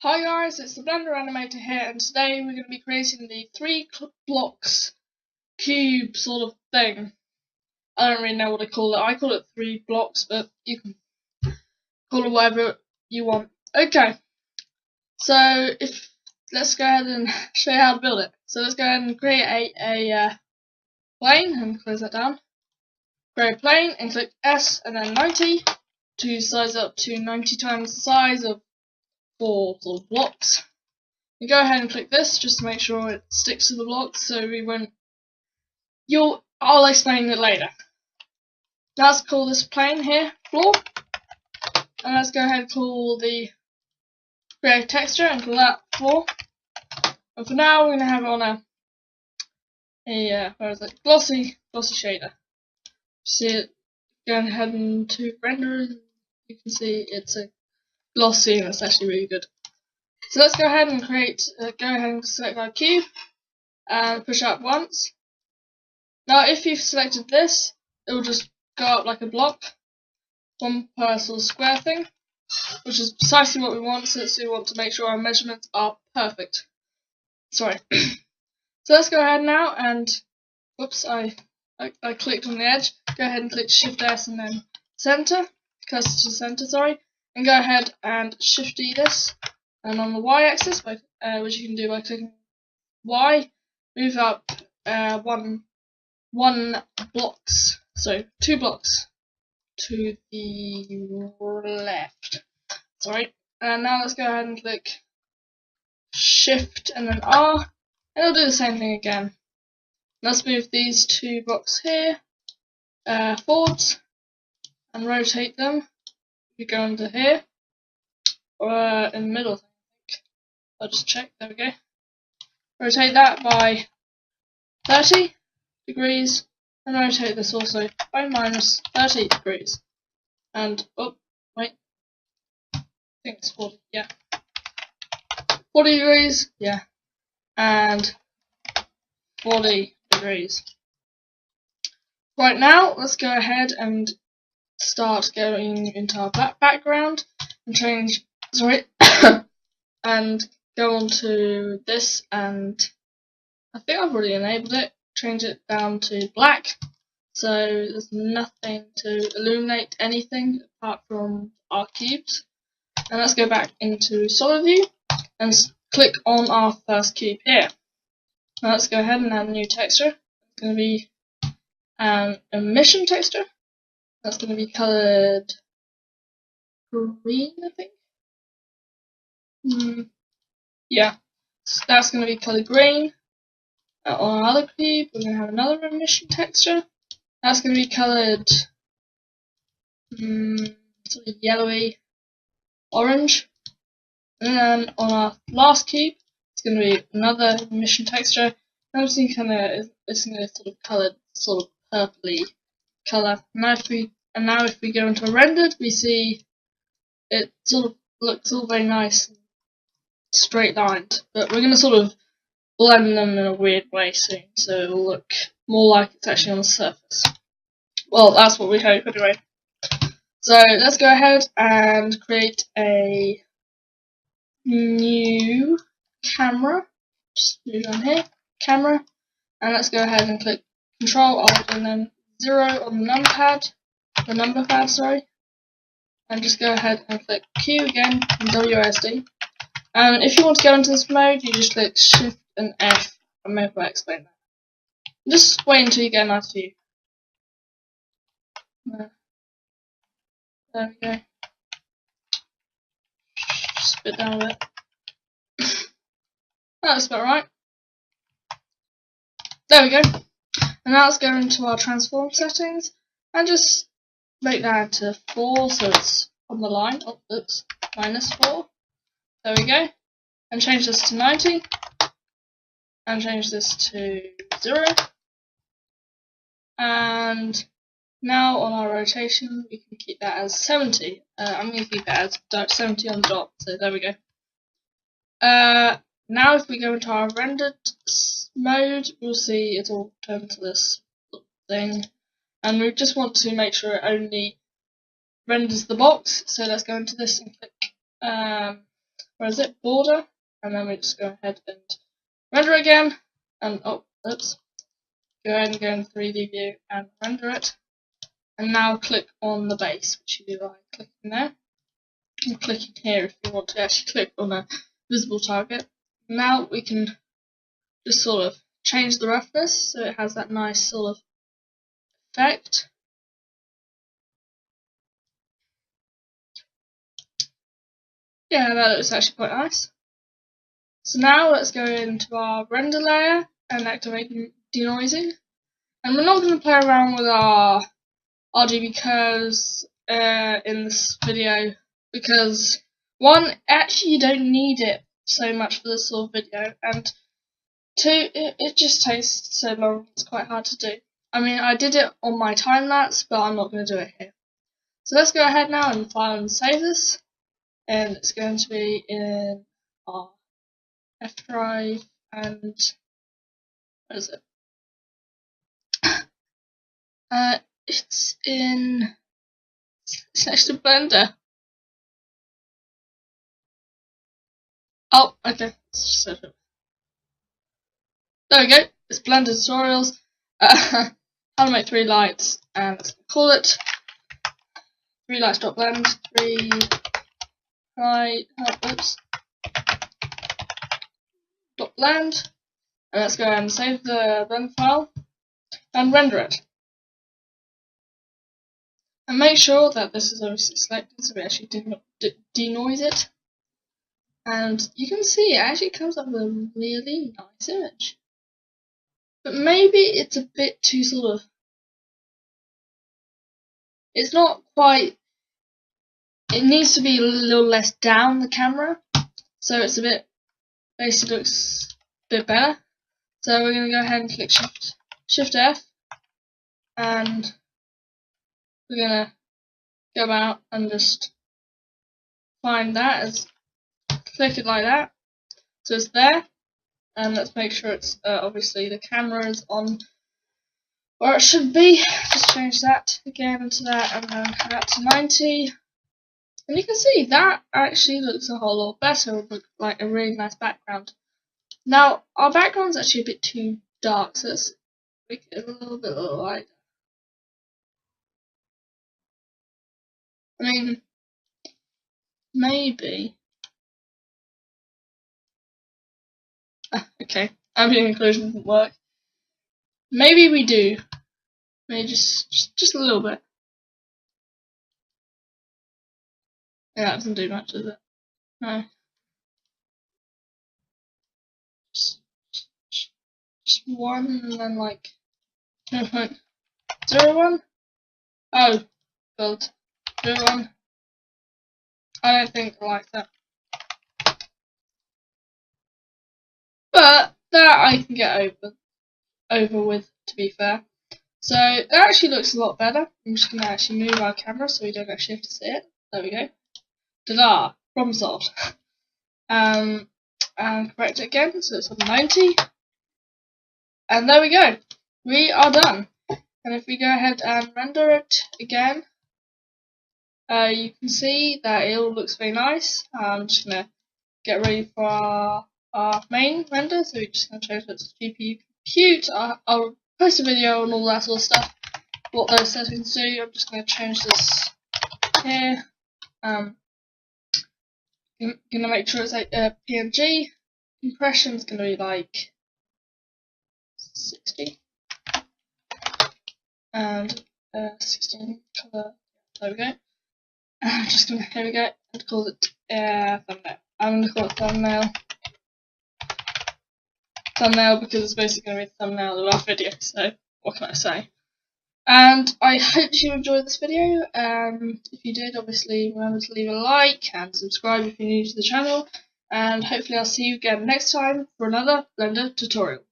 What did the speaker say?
Hi guys, it's the Blender Animator here, and today we're going to be creating the blocks cube sort of thing. I don't really know what to call it. I call it 3 blocks, but you can call it whatever you want. Okay, so let's go ahead and show you how to build it. So let's go ahead and create a plane and close that down. Create a plane and click S and then 90 to size up to 90 times the size of 4 sort of blocks. You go ahead and click this just to make sure it sticks to the blocks, so we won't. I'll explain it later. Now let's call this plane here floor, and let's go ahead and call the create texture and call that floor. And for now, we're going to have it on a glossy shader. See it going ahead and to render, you can see it's a glossy and it's actually really good. So let's go ahead and select our cube and push up once. Now if you've selected this, it will just go up like a block, one per sort of square thing, which is precisely what we want since we want to make sure our measurements are perfect. Sorry. So let's go ahead now and, whoops, I clicked on the edge. Go ahead and click Shift S and then center, cursor to center, sorry, and go ahead and Shift D this, and on the Y axis, which you can do by clicking Y, move up 2 blocks to the left. Sorry. And now let's go ahead and click Shift and then R, and it'll do the same thing again. Let's move these 2 blocks here forwards and rotate them. We go into here, or in the middle, I think. I'll just check. There we go. Rotate that by 30 degrees, and rotate this also by minus 30 degrees. And, oh, wait, I think it's 40, yeah. 40 degrees, yeah, and 40 degrees. Right now, let's go ahead and start going into our background and change, and go on to this, and I think I've already enabled it. Change it down to black, so there's nothing to illuminate anything apart from our cubes. And let's go back into solid view and click on our first cube here. Now let's go ahead and add a new texture. It's going to be an emission texture. That's going to be coloured green, I think. Yeah, so that's going to be coloured green. On our other cube, we're going to have another emission texture. That's going to be coloured sort of yellowy orange. And then on our last cube, it's going to be another emission texture. And it's going to sort of coloured sort of purpley colour. Now if we go into rendered, we see it sort of looks all very nice and straight lined. But we're going to sort of blend them in a weird way soon, so it'll look more like it's actually on the surface. Well, that's what we hope anyway. So let's go ahead and create a new camera. Just move on here, camera, and let's go ahead and click Control Alt and then 0 on the number pad, sorry, and just go ahead and click Q again and WSD. And if you want to go into this mode, you just click Shift and F, and maybe I'll explain that. Just wait until you get a nice view. There we go. Just a bit down a bit. That's about right. There we go. And now let's go into our transform settings and just make that to 4 so it's on the line. Oh, oops, -4. There we go. And change this to 90. And change this to 0. And now on our rotation, we can keep that as 70. I'm going to keep it as 70 on the dot, so there we go. Now if we go into our rendered mode, we'll see it all turn to this thing. And we just want to make sure it only renders the box, so let's go into this and click where is it, border, and then we just go ahead and render again, and oh, oops, go ahead and go in 3D view and render it, and now click on the base, which you do by clicking there, and clicking here if you want to actually click on a visible target. Now we can just sort of change the roughness so it has that nice sort of effect. Yeah, that looks actually quite nice. So now let's go into our render layer and activate denoising. And we're not going to play around with our RGB curves in this video because, one, actually you don't need it so much for this sort of video, and two, it just takes so long, it's quite hard to do. I mean, I did it on my time lapse, but I'm not going to do it here. So let's go ahead now and file and save this, and it's going to be in our F drive, and what is it? It's next to Blender. Oh, okay. There we go. It's Blender tutorials. How to make 3 lights, and let's call it 3 lights.blend. 3 light. Oops. .blend. And let's go ahead and save the blend file and render it. And make sure that this is obviously selected so we actually denoise it. And you can see it actually comes up with a really nice image. But maybe it's a bit too sort of, it's not quite, it needs to be a little less down the camera, so it's a bit, basically looks a bit better. So we're going to go ahead and click Shift F, and we're going to go out and just find that, as click it like that, so it's there, and let's make sure it's obviously the camera is on where it should be. Just change that again to that, and then that to 90, and you can see that actually looks a whole lot better, with like a really nice background. Now our background's actually a bit too dark, so let's make it a little bit lighter. I mean, maybe. Okay, ambient inclusion doesn't work. Maybe we do. Maybe just a little bit. Yeah, that doesn't do much, does it? No. Just one, and then like 0.01. Oh, God. 0.1. I don't think I like that. But that I can get over with, to be fair. So that actually looks a lot better. I'm just going to actually move our camera so we don't actually have to see it. There we go. Ta-da! Problem solved. And correct it again, so it's on 90. And there we go. We are done. And if we go ahead and render it again, you can see that it all looks very nice. I'm just going to get ready for our main render, so we're just going to change it to GPU compute. I'll post a video on all that sort of stuff, what those settings do. I'm just going to change this here. I'm going to make sure it's like PNG. Compression is going to be like 60. And 16 color. There we go. I'm just going to, here we go, and call it thumbnail. I'm going to call it thumbnail. Thumbnail because it's basically going to be the thumbnail of our video, so what can I say? And I hope you enjoyed this video. If you did, obviously remember to leave a like and subscribe if you're new to the channel. And hopefully I'll see you again next time for another Blender tutorial.